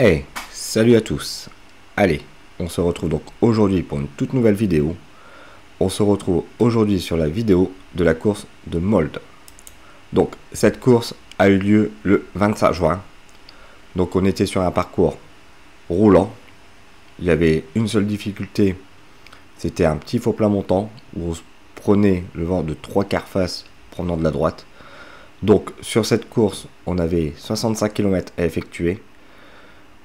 Hey, salut à tous. Allez, on se retrouve donc aujourd'hui pour une toute nouvelle vidéo. On se retrouve aujourd'hui sur la vidéo de la course de Molde. Donc cette course a eu lieu le 25 juin. Donc on était sur un parcours roulant. Il y avait une seule difficulté, c'était un petit faux plat montant où on se prenait le vent de 3/4 face provenant de la droite. Donc sur cette course, on avait 65 km à effectuer.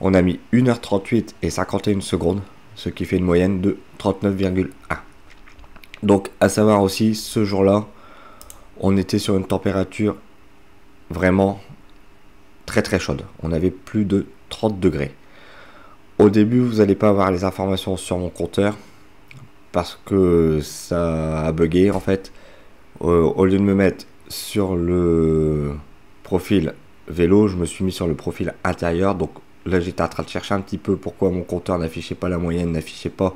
On a mis 1h38 et 51 secondes, ce qui fait une moyenne de 39,1. Donc à savoir aussi, ce jour-là, on était sur une température vraiment très chaude. On avait plus de 30 degrés. Au début, vous n'allez pas avoir les informations sur mon compteur parce que ça a bugué en fait. Au lieu de me mettre sur le profil vélo, je me suis mis sur le profil intérieur. Donc là, j'étais en train de chercher un petit peu pourquoi mon compteur n'affichait pas la moyenne, n'affichait pas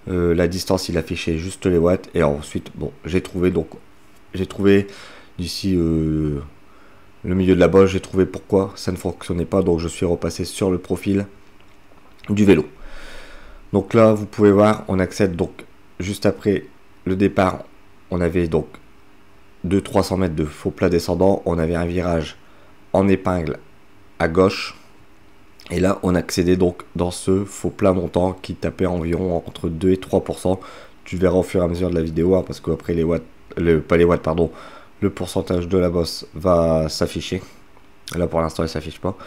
la distance, il affichait juste les watts. Et ensuite, bon, j'ai trouvé d'ici le milieu de la bosse, j'ai trouvé pourquoi ça ne fonctionnait pas. Donc je suis repassé sur le profil du vélo. Donc là, vous pouvez voir, on accède donc juste après le départ. On avait donc 200-300 mètres de faux plat descendant. On avait un virage en épingle à gauche. Et là, on accédait donc dans ce faux plat montant qui tapait environ entre 2 et 3%. Tu verras au fur et à mesure de la vidéo, hein, parce qu'après les watts, pas les watts, pardon, le pourcentage de la bosse va s'afficher. Là, pour l'instant, il ne s'affiche pas.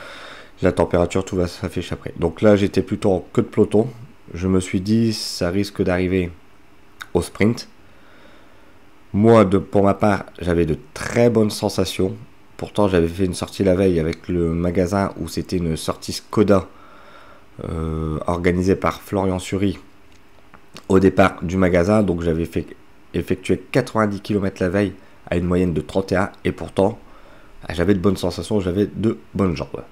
La température, tout va s'afficher après. Donc là, j'étais plutôt en queue de peloton. Je me suis dit, ça risque d'arriver au sprint. Moi, pour ma part, j'avais de très bonnes sensations. Pourtant, j'avais fait une sortie la veille avec le magasin où c'était une sortie Skoda organisée par Florian Sury au départ du magasin. Donc, j'avais effectué 90 km la veille à une moyenne de 31 et pourtant, j'avais de bonnes sensations, j'avais de bonnes jambes.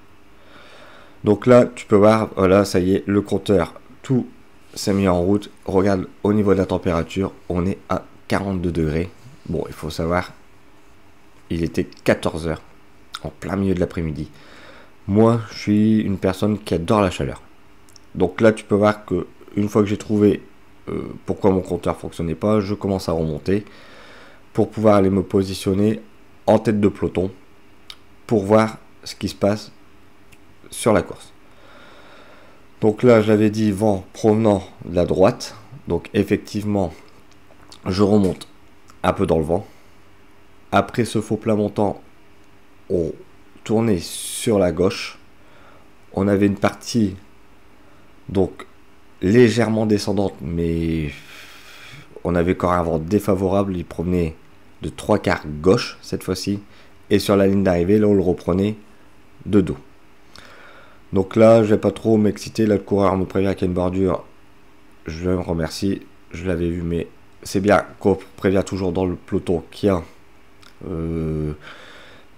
Donc là, tu peux voir, voilà, ça y est, le compteur, tout s'est mis en route. Regarde, au niveau de la température, on est à 42 degrés. Bon, il faut savoir, il était 14 h en plein milieu de l'après-midi. Moi, je suis une personne qui adore la chaleur. Donc là, tu peux voir que une fois que j'ai trouvé pourquoi mon compteur fonctionnait pas, je commence à remonter pour pouvoir aller me positionner en tête de peloton pour voir ce qui se passe sur la course. Donc là, j'avais dit vent provenant de la droite. Donc effectivement, je remonte un peu dans le vent. Après ce faux plat montant, on tournait sur la gauche. On avait une partie donc légèrement descendante, mais on avait encore un vent défavorable. Il provenait de 3/4 gauche cette fois-ci. Et sur la ligne d'arrivée, là, on le reprenait de dos. Donc là, je vais pas trop m'exciter. Là, le coureur me prévient qu'il y a une bordure. Je me remercie. Je l'avais vu, mais c'est bien qu'on prévient toujours dans le peloton qu'il y a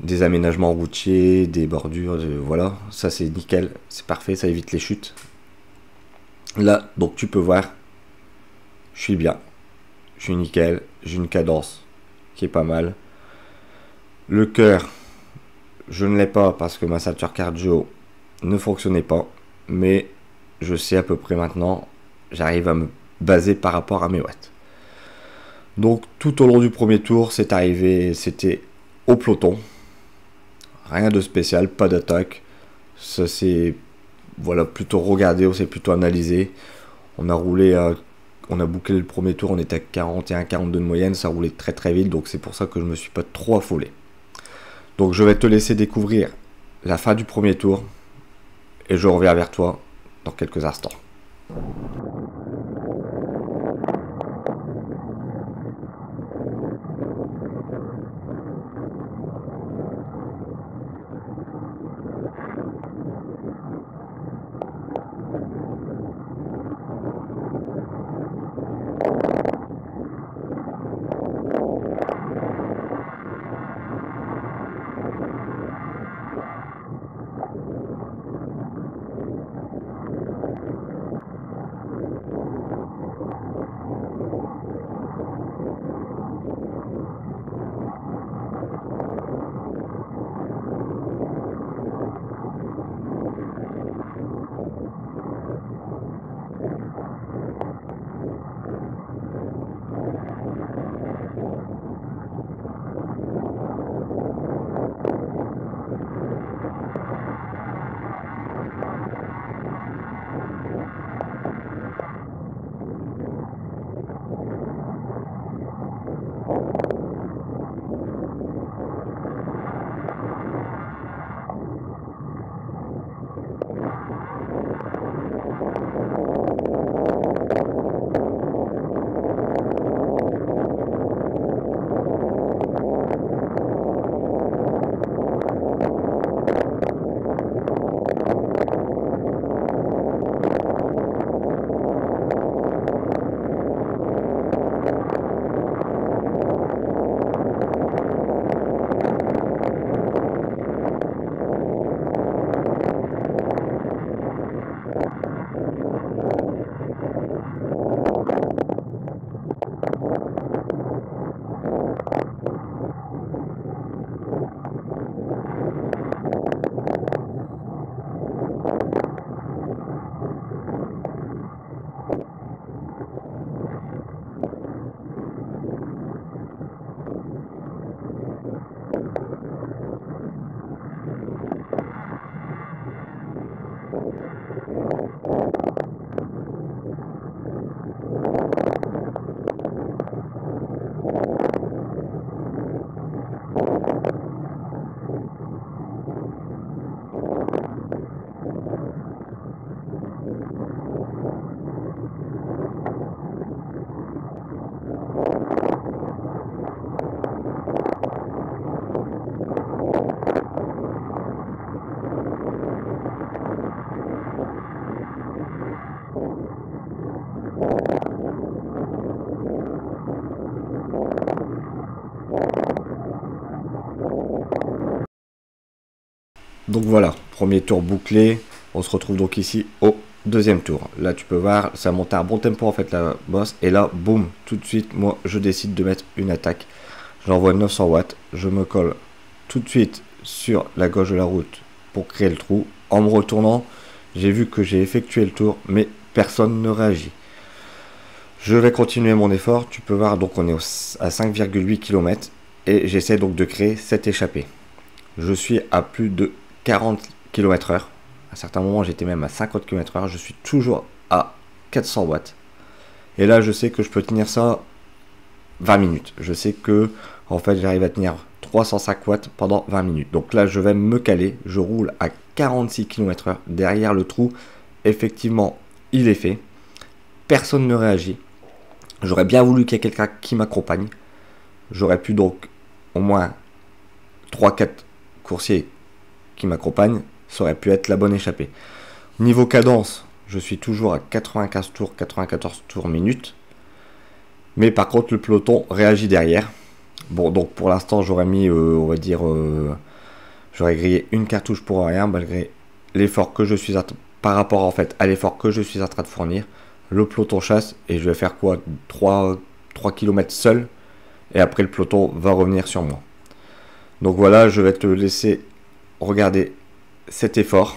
des aménagements routiers, des bordures, voilà. Ça, c'est nickel. C'est parfait. Ça évite les chutes. Là, donc, tu peux voir. Je suis bien. Je suis nickel. J'ai une cadence qui est pas mal. Le cœur, je ne l'ai pas parce que ma ceinture cardio ne fonctionnait pas, mais je sais à peu près maintenant, j'arrive à me baser par rapport à mes watts. Donc tout au long du premier tour, c'est arrivé, c'était au peloton, rien de spécial, pas d'attaque, ça c'est voilà plutôt regardé, on s'est plutôt analysé, on a roulé, on a bouclé le premier tour, on était à 41-42 de moyenne, ça roulait très vite, donc c'est pour ça que je me suis pas trop affolé. Donc je vais te laisser découvrir la fin du premier tour. Et je reviens vers toi dans quelques instants. Donc voilà, premier tour bouclé. On se retrouve donc ici au deuxième tour. Là tu peux voir, ça monte à un bon tempo en fait la bosse. Et là, boum, tout de suite, moi je décide de mettre une attaque. J'envoie 900 watts. Je me colle tout de suite sur la gauche de la route pour créer le trou. En me retournant, j'ai vu que j'ai effectué le tour, mais personne ne réagit. Je vais continuer mon effort. Tu peux voir, donc on est à 5,8 km. Et j'essaie donc de créer cette échappée. Je suis à plus de 40 km/h. À certains moments, j'étais même à 50 km/h. Je suis toujours à 400 watts. Et là, je sais que je peux tenir ça 20 minutes. Je sais que, en fait, j'arrive à tenir 305 watts pendant 20 minutes. Donc là, je vais me caler. Je roule à 46 km/h derrière le trou. Effectivement, il est fait. Personne ne réagit. J'aurais bien voulu qu'il y ait quelqu'un qui m'accompagne. J'aurais pu donc au moins 3-4 coursiers qui m'accompagnent. Ça aurait pu être la bonne échappée. Niveau cadence, je suis toujours à 95 tours, 94 tours minute. Mais par contre, le peloton réagit derrière. Bon, donc pour l'instant, j'aurais mis, on va dire, j'aurais grillé une cartouche pour rien, malgré l'effort que je suis par rapport en fait à l'effort que je suis en train de fournir. Le peloton chasse et je vais faire quoi, 3 km seul. Et après, le peloton va revenir sur moi. Donc voilà, je vais te laisser regarder cet effort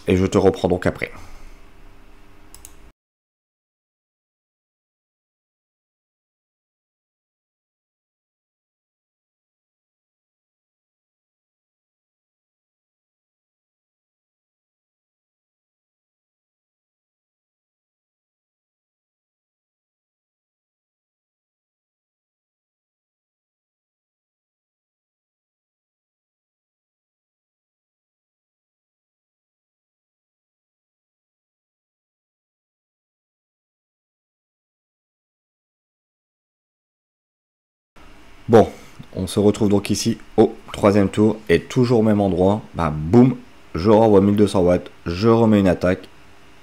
et je te reprends donc après. Bon, on se retrouve donc ici au troisième tour et toujours au même endroit. Bah boum, je renvoie 1200 watts, je remets une attaque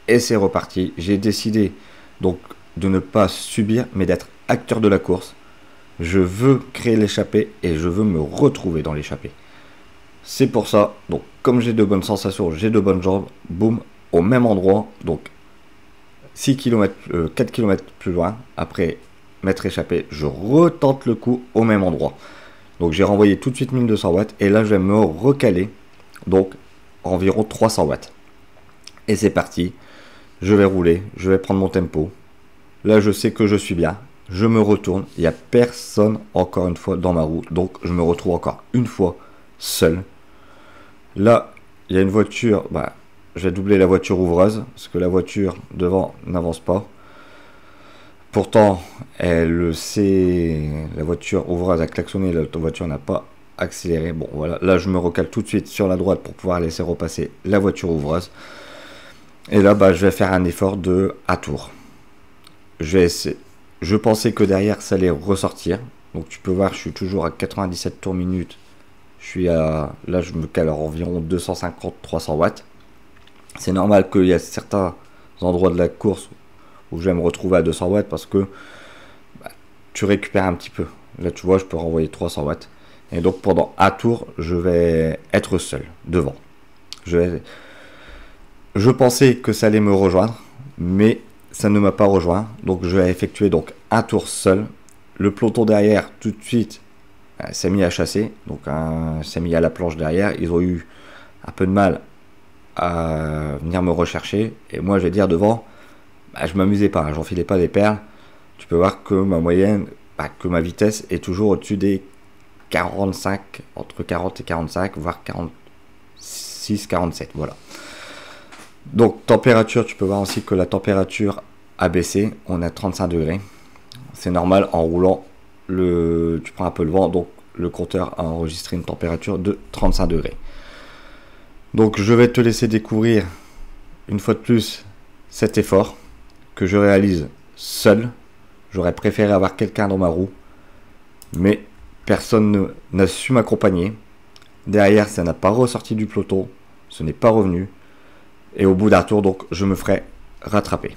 et c'est reparti. J'ai décidé donc de ne pas subir mais d'être acteur de la course. Je veux créer l'échappée et je veux me retrouver dans l'échappée. C'est pour ça, donc comme j'ai de bonnes sensations, j'ai de bonnes jambes, boum, au même endroit, donc 6 km, 4 km plus loin, après m'être échappé, je retente le coup au même endroit. Donc j'ai renvoyé tout de suite 1200 watts et là je vais me recaler, donc environ 300 watts. Et c'est parti, je vais rouler, je vais prendre mon tempo. Là je sais que je suis bien, je me retourne, il n'y a personne encore une fois dans ma roue, donc je me retrouve encore une fois seul. Là il y a une voiture, bah, je vais doubler la voiture ouvreuse, parce que la voiture devant n'avance pas. Pourtant, elle sait, la voiture ouvreuse a klaxonné, la voiture n'a pas accéléré. Bon, voilà, là je me recale tout de suite sur la droite pour pouvoir laisser repasser la voiture ouvreuse. Et là, bah, je vais faire un effort de à tour. Je vais essayer. Je pensais que derrière ça allait ressortir. Donc tu peux voir, je suis toujours à 97 tours minute. Je suis à, là je me cale à environ 250-300 watts. C'est normal qu'il y a certains endroits de la course où je vais me retrouver à 200 watts parce que bah, tu récupères un petit peu. Là tu vois, je peux renvoyer 300 watts. Et donc pendant un tour, je vais être seul devant. Je pensais que ça allait me rejoindre, mais ça ne m'a pas rejoint. Donc je vais effectuer donc un tour seul. Le peloton derrière, tout de suite, s'est mis à chasser. Donc s'est mis à la planche derrière. Ils ont eu un peu de mal à venir me rechercher. Et moi, je vais dire devant, bah, je m'amusais pas. J'enfilais pas des perles. Tu peux voir que ma moyenne, bah, que ma vitesse est toujours au-dessus des 45, entre 40 et 45, voire 46, 47. Voilà. Donc température, tu peux voir aussi que la température a baissé, on est à 35 degrés. C'est normal en roulant, tu prends un peu le vent, donc le compteur a enregistré une température de 35 degrés. Donc je vais te laisser découvrir une fois de plus cet effort que je réalise seul. J'aurais préféré avoir quelqu'un dans ma roue, mais personne n'a su m'accompagner. Derrière, ça n'a pas ressorti du peloton, ce n'est pas revenu. Et au bout d'un tour, donc, je me ferai rattraper.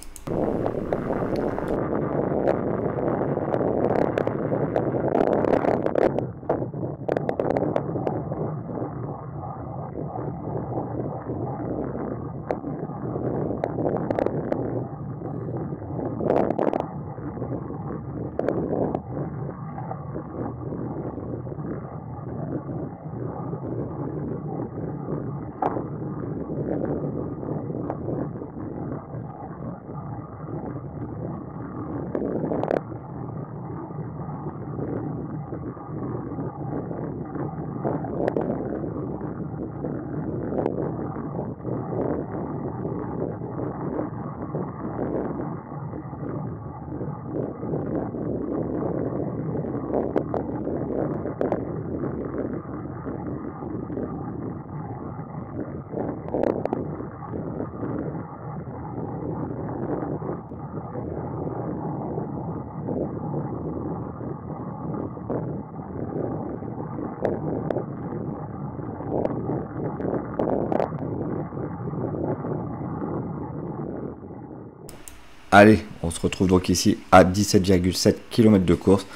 Allez, on se retrouve donc ici à 17,7 km de course.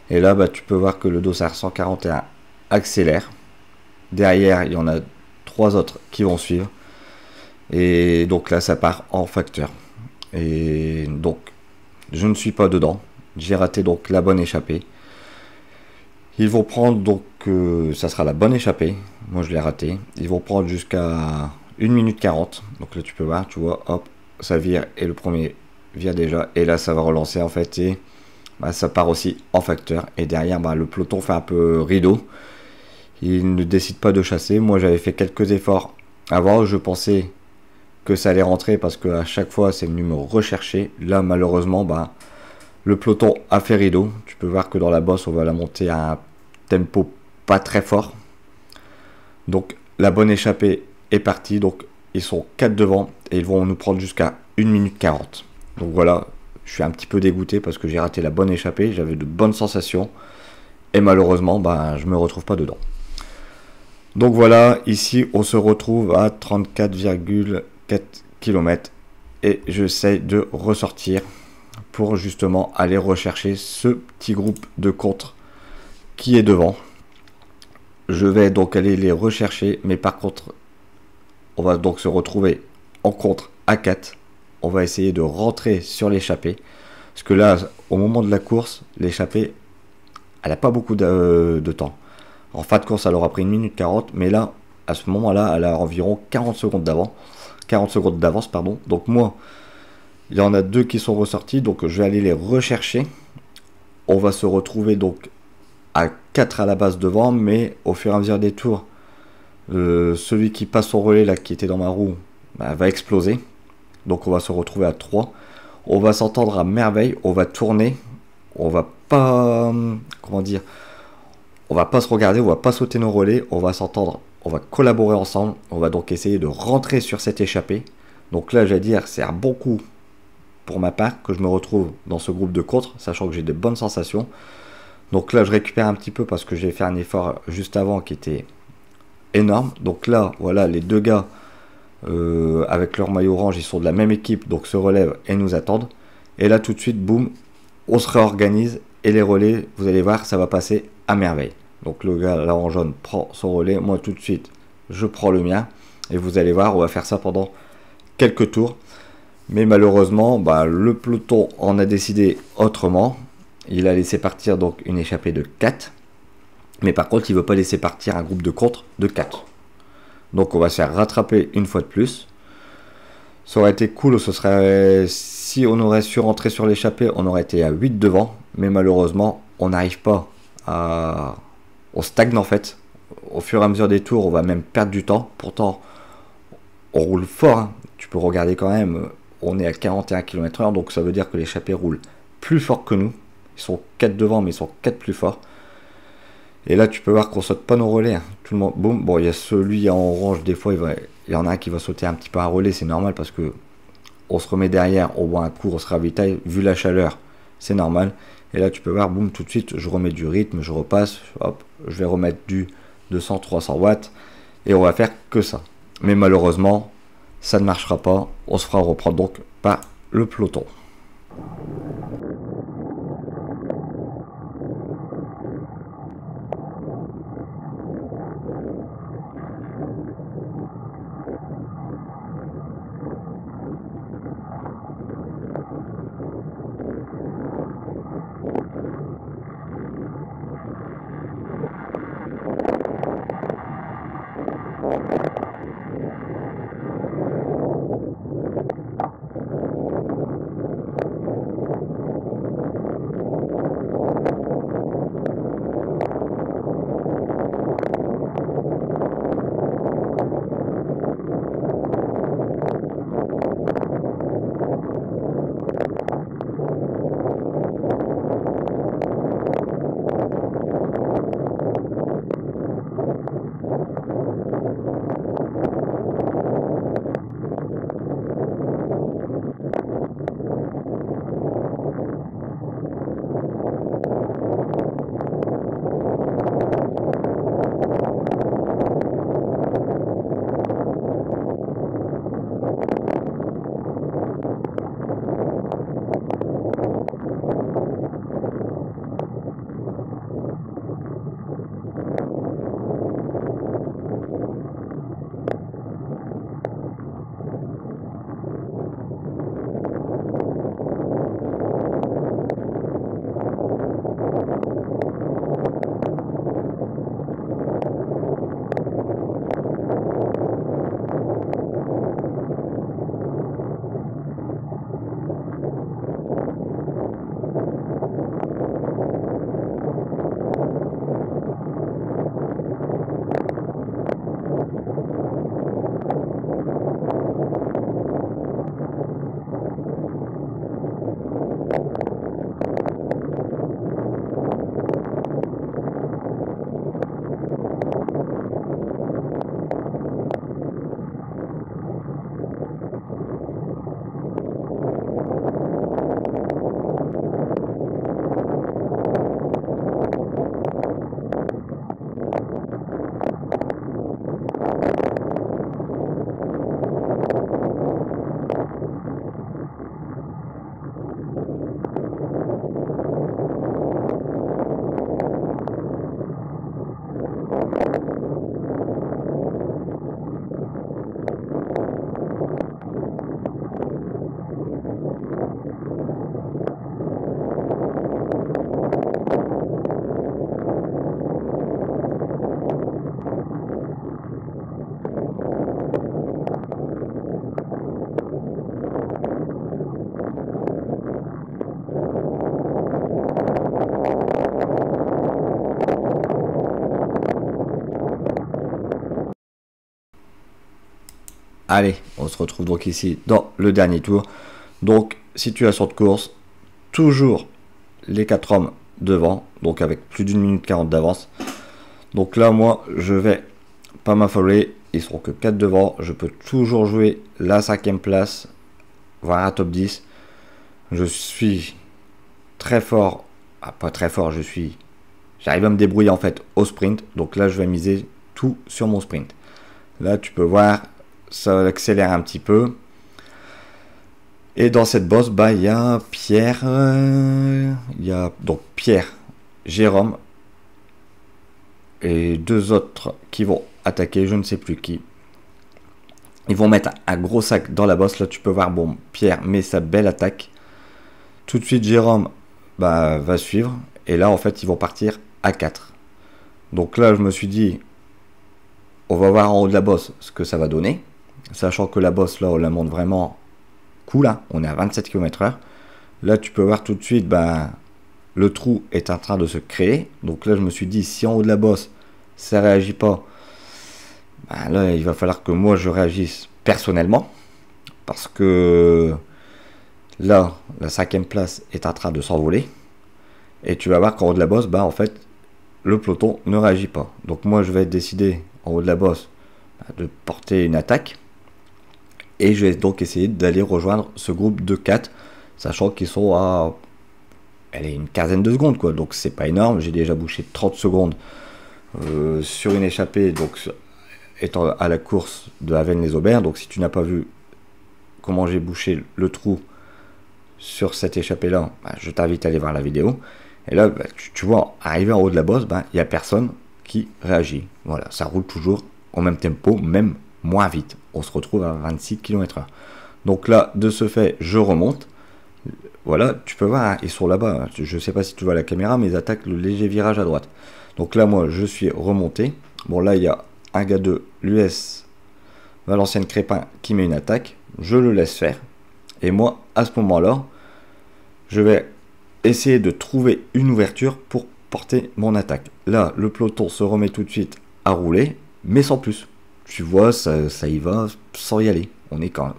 Et là, tu peux voir que le dossard 141 accélère. Derrière, il y en a 3 autres qui vont suivre. Et donc là, ça part en facteur. Et donc, je ne suis pas dedans. J'ai raté donc la bonne échappée. Ils vont prendre donc, ça sera la bonne échappée. Moi, je l'ai raté. Ils vont prendre jusqu'à 1 minute 40. Donc là, tu peux voir, tu vois, hop, ça vire et le premier vire déjà. Et là, ça va relancer en fait et ça part aussi en facteur. Et derrière, le peloton fait un peu rideau. Il ne décide pas de chasser. Moi, j'avais fait quelques efforts avant. Je pensais que ça allait rentrer parce qu'à chaque fois, c'est venu me rechercher. Là, malheureusement, le peloton a fait rideau. Tu peux voir que dans la bosse, on va la monter à un tempo pas très fort. Donc, la bonne échappée est partie. Donc, ils sont 4 devant et ils vont nous prendre jusqu'à 1 minute 40. Donc voilà, je suis un petit peu dégoûté parce que j'ai raté la bonne échappée. J'avais de bonnes sensations. Et malheureusement, je me retrouve pas dedans. Donc voilà, ici, on se retrouve à 34,4 km. Et j'essaie de ressortir pour justement aller rechercher ce petit groupe de contre qui est devant. Je vais donc aller les rechercher, mais par contre, on va donc se retrouver en contre à 4. On va essayer de rentrer sur l'échappée. Parce que là, au moment de la course, l'échappée, elle n'a pas beaucoup de temps. En fin de course, elle aura pris 1 minute 40, mais là, à ce moment-là, elle a environ 40 secondes d'avance. 40 secondes d'avance, pardon. Donc moi, il y en a 2 qui sont ressortis, donc je vais aller les rechercher. On va se retrouver donc à 4 à la base devant, mais au fur et à mesure des tours, celui qui passe son relais là, qui était dans ma roue, va exploser. Donc on va se retrouver à 3. On va s'entendre à merveille, on va tourner, on va pas, comment dire, on va pas se regarder, on va pas sauter nos relais, on va s'entendre, on va collaborer ensemble. On va donc essayer de rentrer sur cette échappée. Donc là, j'allais dire, c'est un bon coup pour ma part que je me retrouve dans ce groupe de contre, sachant que j'ai de bonnes sensations. Donc là, je récupère un petit peu parce que j'ai fait un effort juste avant qui était énorme. Donc là, voilà, les 2 gars avec leur maillot orange, ils sont de la même équipe, donc se relèvent et nous attendent. Et là, tout de suite, boum, on se réorganise et les relais, vous allez voir, ça va passer à merveille. Donc le gars là en jaune prend son relais, moi tout de suite, je prends le mien. Et vous allez voir, on va faire ça pendant quelques tours. Mais malheureusement, le peloton en a décidé autrement. Il a laissé partir donc une échappée de 4. Mais par contre, il ne veut pas laisser partir un groupe de contre de 4. Donc on va se faire rattraper une fois de plus. Ça aurait été cool, ce serait si on aurait su rentrer sur l'échappée, on aurait été à 8 devant. Mais malheureusement, on n'arrive pas à... On stagne en fait. Au fur et à mesure des tours, on va même perdre du temps. Pourtant, on roule fort. Hein. Tu peux regarder quand même. On est à 41 km/h. Donc ça veut dire que l'échappée roule plus fort que nous. Ils sont 4 devant, mais ils sont 4 plus forts. Et là, tu peux voir qu'on saute pas nos relais. Hein. Tout le monde, boum. Bon, il y a celui en orange. Des fois, il y en a un qui va sauter un petit peu un relais. C'est normal parce que on se remet derrière. On voit un coup, on se ravitaille. Vu la chaleur, c'est normal. Et là, tu peux voir, boum, tout de suite, je remets du rythme. Je repasse. Hop, je vais remettre du 200-300 watts. Et on va faire que ça. Mais malheureusement, ça ne marchera pas. On se fera reprendre donc par le peloton. Allez, on se retrouve donc ici dans le dernier tour. Donc, situation de course, toujours les 4 hommes devant, donc avec plus d'une minute 40 d'avance. Donc là, moi, je vais pas m'affoler, ils seront que 4 devant, je peux toujours jouer la 5e place, voire un top 10. Je suis très fort, pas très fort, j'arrive à me débrouiller en fait au sprint, donc là je vais miser tout sur mon sprint. Là tu peux voir, ça accélère un petit peu. Et dans cette bosse, bah il y a Pierre, il y a donc Pierre, Jérôme et 2 autres qui vont attaquer, je ne sais plus qui. Ils vont mettre un gros sac dans la bosse. Là tu peux voir, bon, Pierre met sa belle attaque. Tout de suite Jérôme va suivre. Et là en fait ils vont partir à 4. Donc là je me suis dit, on va voir en haut de la bosse ce que ça va donner. Sachant que la bosse là on la monte vraiment cool, hein. On est à 27 km/h. Là tu peux voir tout de suite, le trou est en train de se créer. Donc là je me suis dit, si en haut de la bosse ça réagit pas, là il va falloir que moi je réagisse personnellement. Parce que là la 5e place est en train de s'envoler. Et tu vas voir qu'en haut de la bosse, en fait le peloton ne réagit pas. Donc moi je vais décider en haut de la bosse de porter une attaque. Et je vais donc essayer d'aller rejoindre ce groupe de 4, sachant qu'ils sont à une quinzaine de secondes, quoi. Donc c'est pas énorme. J'ai déjà bouché 30 secondes sur une échappée, donc étant à la course de Avesnes-les-Aubert. Donc si tu n'as pas vu comment j'ai bouché le trou sur cette échappée là, je t'invite à aller voir la vidéo. Et là tu vois, arrivé en haut de la bosse, il n'y a personne qui réagit. Voilà, ça roule toujours au même tempo, même moins vite. On se retrouve à 26 km/h. Donc là, de ce fait, je remonte. Voilà, tu peux voir, ils sont là-bas. Je ne sais pas si tu vois la caméra, mais ils attaquent le léger virage à droite. Donc là, moi, je suis remonté. Bon, là, il y a un gars de l'US Valenciennes Crépin qui met une attaque. Je le laisse faire. Et moi, à ce moment-là, je vais essayer de trouver une ouverture pour porter mon attaque. Là, le peloton se remet tout de suite à rouler, mais sans plus. Tu vois, ça y va sans y aller. On est quand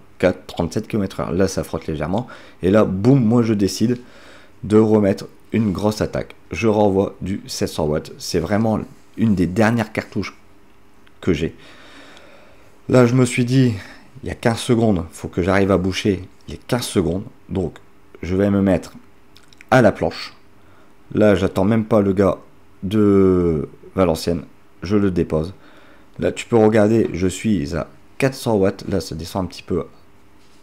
37 km/h. Là, ça frotte légèrement. Et là, boum, moi, je décide de remettre une grosse attaque. Je renvoie du 700 watts. C'est vraiment une des dernières cartouches que j'ai. Là, je me suis dit, il y a 15 secondes, il faut que j'arrive à boucher les 15 secondes. Donc, je vais me mettre à la planche. Là, j'attends même pas le gars de Valenciennes. Je le dépose. Là, tu peux regarder, je suis à 400 watts. Là, ça descend un petit peu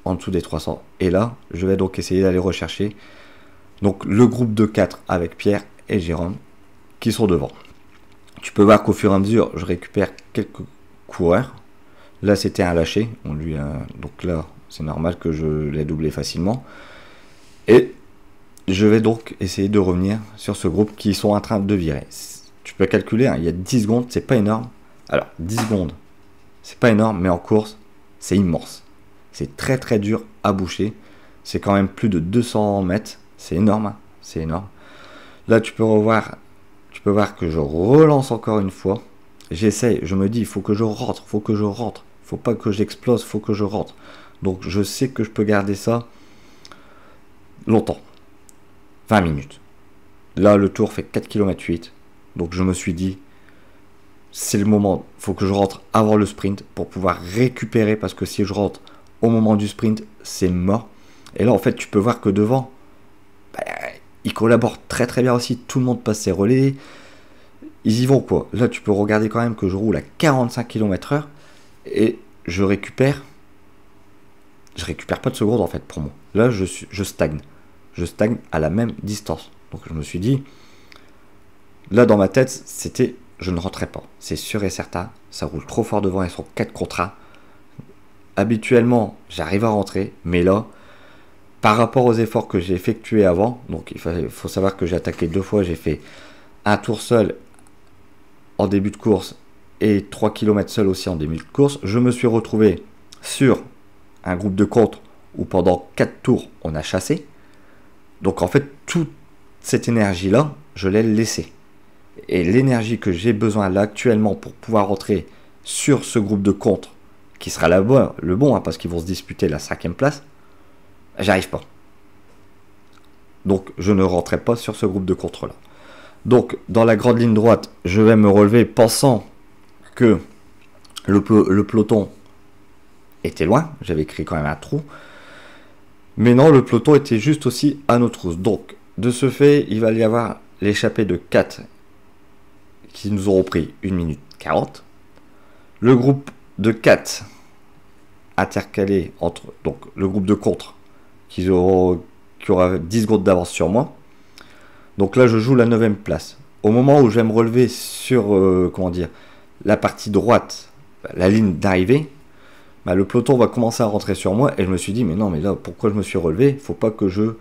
en dessous des 300. Et là, je vais donc essayer d'aller rechercher donc le groupe de 4 avec Pierre et Jérôme qui sont devant. Tu peux voir qu'au fur et à mesure, je récupère quelques coureurs. Là, c'était un lâché. Donc là, c'est normal que je l'ai doublé facilement. Et je vais donc essayer de revenir sur ce groupe qui sont en train de virer. Tu peux calculer, hein, il y a 10 secondes, c'est pas énorme. Alors, 10 secondes, c'est pas énorme, mais en course, c'est immense. C'est très très dur à boucher. C'est quand même plus de 200 mètres. C'est énorme, hein, c'est énorme. Là, tu peux voir que je relance encore une fois. J'essaye, je me dis, il faut que je rentre, faut pas que j'explose, faut que je rentre. Donc, je sais que je peux garder ça longtemps. 20 minutes. Là, le tour fait 4 km 8. Donc, je me suis dit, c'est le moment, il faut que je rentre avant le sprint pour pouvoir récupérer, parce que si je rentre au moment du sprint, c'est mort. Et là, en fait, tu peux voir que devant, ils collaborent très très bien aussi. Tout le monde passe ses relais. Ils y vont, quoi. Là, tu peux regarder quand même que je roule à 45 km/h et je récupère pas de secondes, en fait, pour moi. Là, je stagne. Je stagne à la même distance. Donc, je me suis dit, là, dans ma tête, c'était, je ne rentrais pas. C'est sûr et certain. Ça roule trop fort devant. Ils sont 4 contre 1. Habituellement, j'arrive à rentrer. Mais là, par rapport aux efforts que j'ai effectués avant, donc il faut savoir que j'ai attaqué 2 fois. J'ai fait un tour seul en début de course et 3 km seul aussi en début de course. Je me suis retrouvé sur un groupe de contre où pendant 4 tours, on a chassé. Donc en fait, toute cette énergie-là, je l'ai laissée. Et l'énergie que j'ai besoin là actuellement pour pouvoir rentrer sur ce groupe de contre qui sera là-bas le bon, hein, parce qu'ils vont se disputer la 5e place, j'arrive pas. Donc je ne rentrerai pas sur ce groupe de contre là. Donc dans la grande ligne droite, je vais me relever pensant que le peloton était loin. J'avais créé quand même un trou. Mais non, le peloton était juste aussi à nos trousses. Donc de ce fait, il va y avoir l'échappée de 4 qui nous auront pris 1 minute 40. Le groupe de 4 intercalé entre donc le groupe de contre qui aura 10 secondes d'avance sur moi. Donc là je joue la 9e place. Au moment où je vais me relever sur comment dire, la partie droite, la ligne d'arrivée, bah, le peloton va commencer à rentrer sur moi et je me suis dit mais non, mais là pourquoi je me suis relevé, faut que je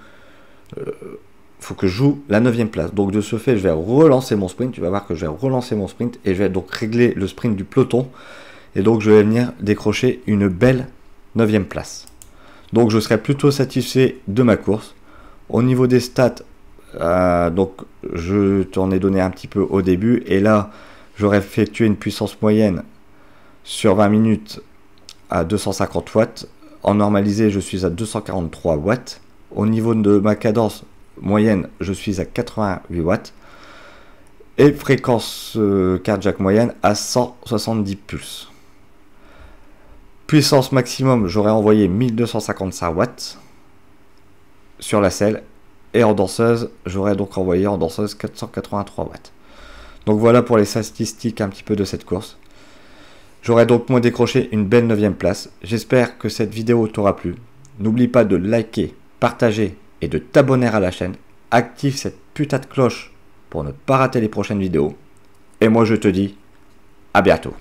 joue la 9e place. Donc de ce fait je vais relancer mon sprint. Tu vas voir que je vais relancer mon sprint et je vais donc régler le sprint du peloton. Et donc je vais venir décrocher une belle 9e place. Donc je serai plutôt satisfait de ma course. Au niveau des stats, donc je t'en ai donné un petit peu au début. Et là, j'aurais effectué une puissance moyenne sur 20 minutes à 250 watts. En normalisé, je suis à 243 watts. Au niveau de ma cadence moyenne, je suis à 88 watts. Et fréquence cardiaque moyenne à 170 pulses. Puissance maximum, j'aurais envoyé 1255 watts sur la selle. Et en danseuse, j'aurais donc envoyé en danseuse 483 watts. Donc voilà pour les statistiques un petit peu de cette course. J'aurais donc moi décroché une belle 9e place. J'espère que cette vidéo t'aura plu. N'oublie pas de liker, partager et de t'abonner à la chaîne. Active cette putain de cloche pour ne pas rater les prochaines vidéos. Et moi je te dis à bientôt.